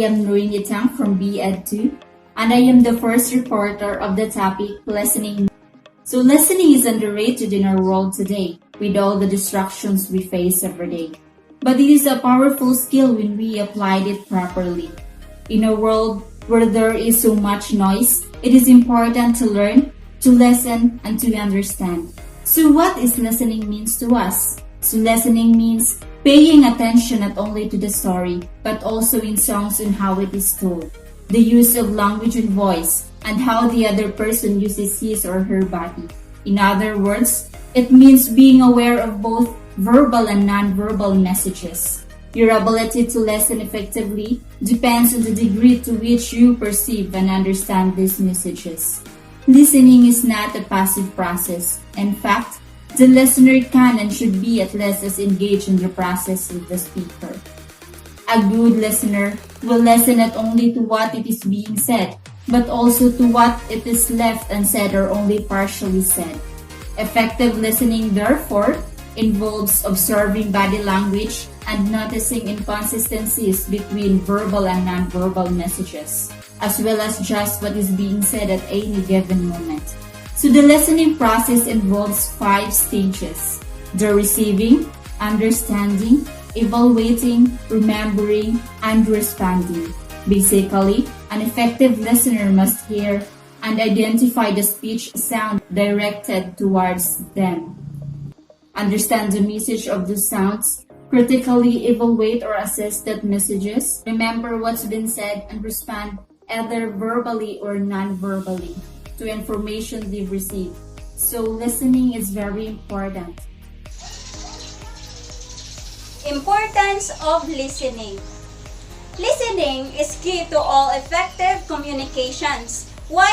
am Norini Tang from BEd2, and I am the first reporter of the topic listening. So listening is underrated in our world today, with all the distractions we face every day. But it is a powerful skill when we applied it properly. In a world where there is so much noise, it is important to learn, to listen, and to understand. So what is listening means to us? So listening means paying attention not only to the story, but also in songs and how it is told, the use of language and voice, and how the other person uses his or her body. In other words, it means being aware of both verbal and non-verbal messages. Your ability to listen effectively depends on the degree to which you perceive and understand these messages. Listening is not a passive process. In fact, the listener can and should be at least as engaged in the process as the speaker. A good listener will listen not only to what it is being said, but also to what it is left unsaid or only partially said. Effective listening, therefore, involves observing body language and noticing inconsistencies between verbal and nonverbal messages, as well as just what is being said at any given moment. So the listening process involves 5 stages: the receiving, understanding, evaluating, remembering, and responding. Basically, an effective listener must hear and identify the speech sound directed towards them, understand the message of the sounds, critically evaluate or assess that messages, remember what's been said, and respond either verbally or non-verbally to information they've received. So listening is very important. Importance of listening. Listening is key to all effective communications. Why?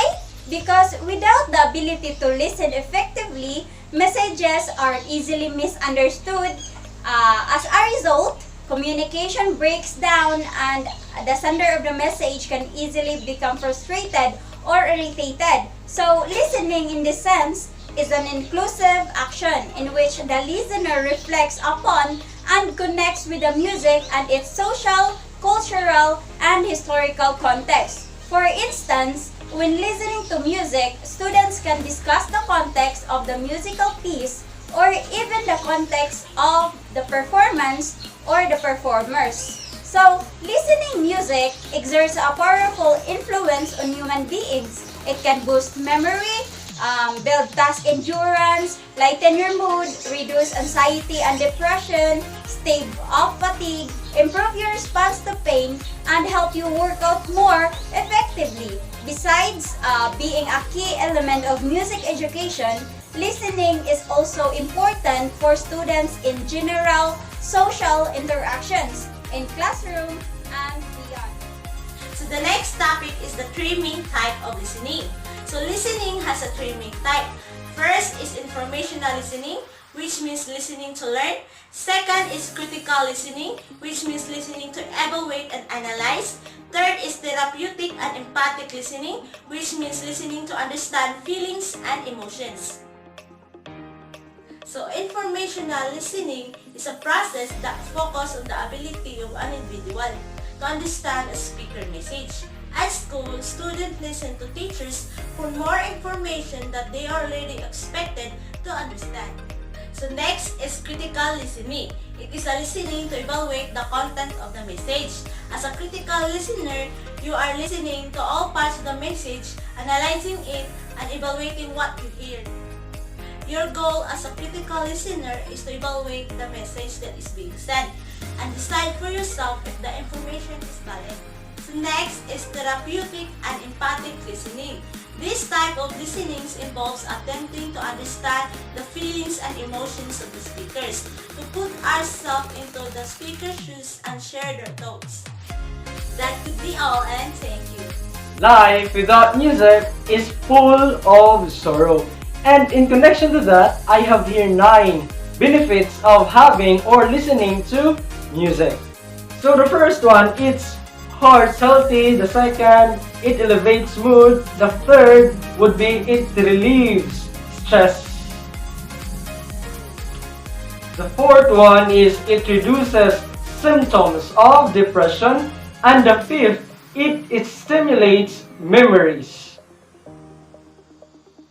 Because without the ability to listen effectively, messages are easily misunderstood. As a result, communication breaks down and the sender of the message can easily become frustrated or irritated. So, listening in this sense is an inclusive action in which the listener reflects upon and connects with the music and its social, cultural, and historical context. For instance, when listening to music, students can discuss the context of the musical piece or even the context of the performance or the performers. So, listening music exerts a powerful influence on human beings. It can boost memory, build task endurance, lighten your mood, reduce anxiety and depression, stave off fatigue, improve your response to pain, and help you work out more effectively. Besides being a key element of music education, listening is also important for students in general social interactions, in classroom, and beyond. So the next topic is the 3 main type of listening. So listening has a 3 main type. First is informational listening, which means listening to learn. Second is critical listening, which means listening to evaluate and analyze. Third is therapeutic and empathic listening, which means listening to understand feelings and emotions. So informational listening is a process that focuses on the ability of an individual to understand a speaker message. At school, students listen to teachers for more information that they are already expected to understand. So next is critical listening. It is a listening to evaluate the content of the message. As a critical listener, you are listening to all parts of the message, analyzing it, and evaluating what you hear. Your goal as a critical listener is to evaluate the message that is being sent and decide for yourself if the information is valid. So next is therapeutic and empathic listening. This type of listening involves attempting to understand the feelings and emotions of the speakers, to put ourselves into the speaker's shoes and share their thoughts. That could be all, and thank you. Life without music is full of sorrow. And in connection to that, I have here 9 benefits of having or listening to music. So the first one, it's heart healthy. The second, it elevates mood. The third would be it relieves stress. The fourth one is it reduces symptoms of depression. And the fifth, it stimulates memories.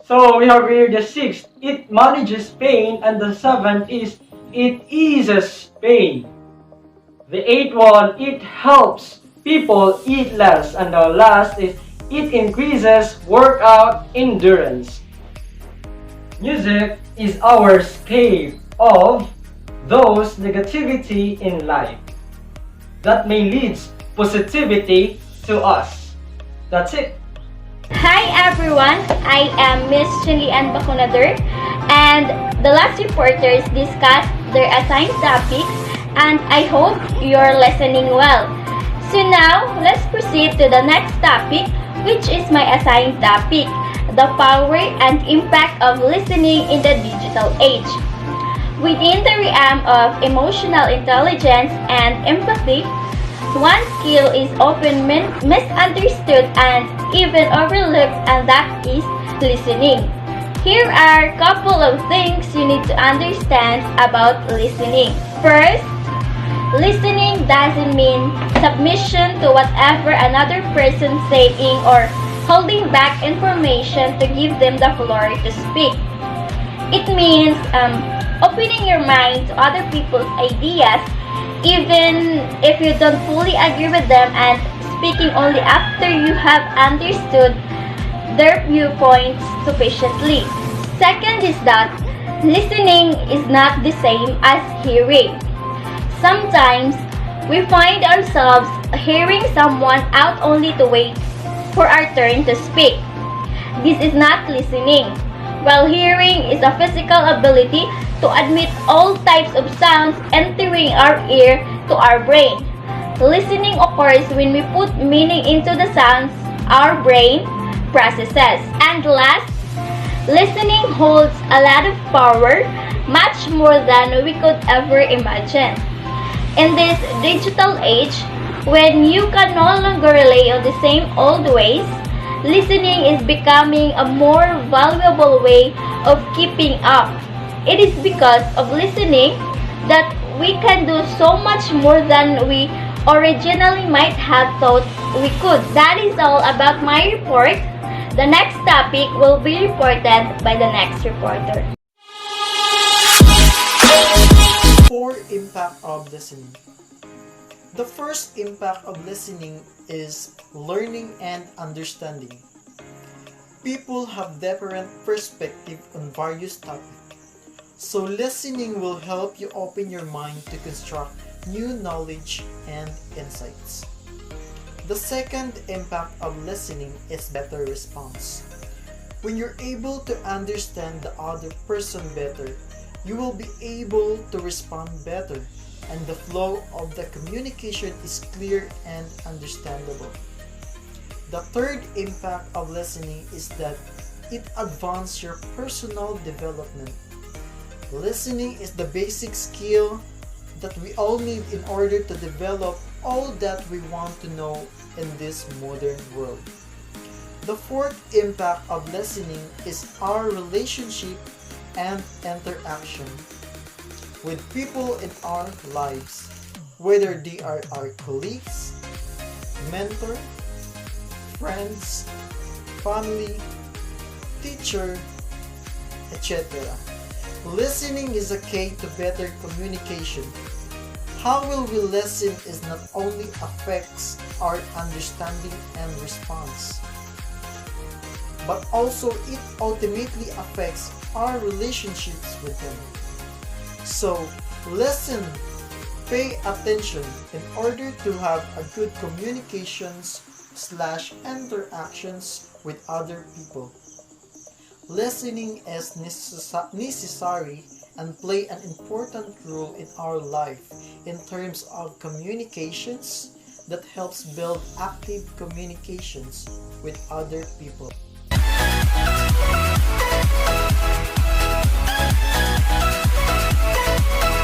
So we have here the sixth, it manages pain, and the seventh is it eases pain. The eighth one, it helps people eat less, and the last is it increases workout endurance. Music is our escape of those negativity in life that may lead positivity to us. That's it. Hi everyone, I am Miss Chinlian Bacunador, and the last reporters discussed their assigned topics, and I hope you're listening well. So now, let's proceed to the next topic, which is my assigned topic, the power and impact of listening in the digital age. Within the realm of emotional intelligence and empathy, one skill is often misunderstood and even overlooked, and that is listening. Here are a couple of things you need to understand about listening. First, listening doesn't mean submission to whatever another person saying or holding back information to give them the floor to speak. It means opening your mind to other people's ideas, even if you don't fully agree with them, and speaking only after you have understood their viewpoints sufficiently. Second is that listening is not the same as hearing. Sometimes we find ourselves hearing someone out only to wait for our turn to speak. This is not listening. While hearing is a physical ability to admit all types of sounds entering our ear to our brain. Listening occurs when we put meaning into the sounds our brain processes. And last, listening holds a lot of power, much more than we could ever imagine. In this digital age, when you can no longer rely on the same old ways, listening is becoming a more valuable way of keeping up. It is because of listening that we can do so much more than we originally might have thought we could. That is all about my report. The next topic will be reported by the next reporter. 4 impact of listening. The first impact of listening is learning and understanding. People have different perspectives on various topics. So listening will help you open your mind to construct new knowledge and insights. The second impact of listening is better response. When you're able to understand the other person better, you will be able to respond better, and the flow of the communication is clear and understandable. The third impact of listening is that it advances your personal development. Listening is the basic skill that we all need in order to develop all that we want to know in this modern world. The fourth impact of listening is our relationship and interaction with people in our lives, whether they are our colleagues, mentor, friends, family, teacher, etc. Listening is a key to better communication. How will we listen is not only affects our understanding and response, but also it ultimately affects our relationships with them. So, listen, pay attention in order to have a good communications/interactions with other people. Listening is necessary and play an important role in our life in terms of communications that helps build active communications with other people.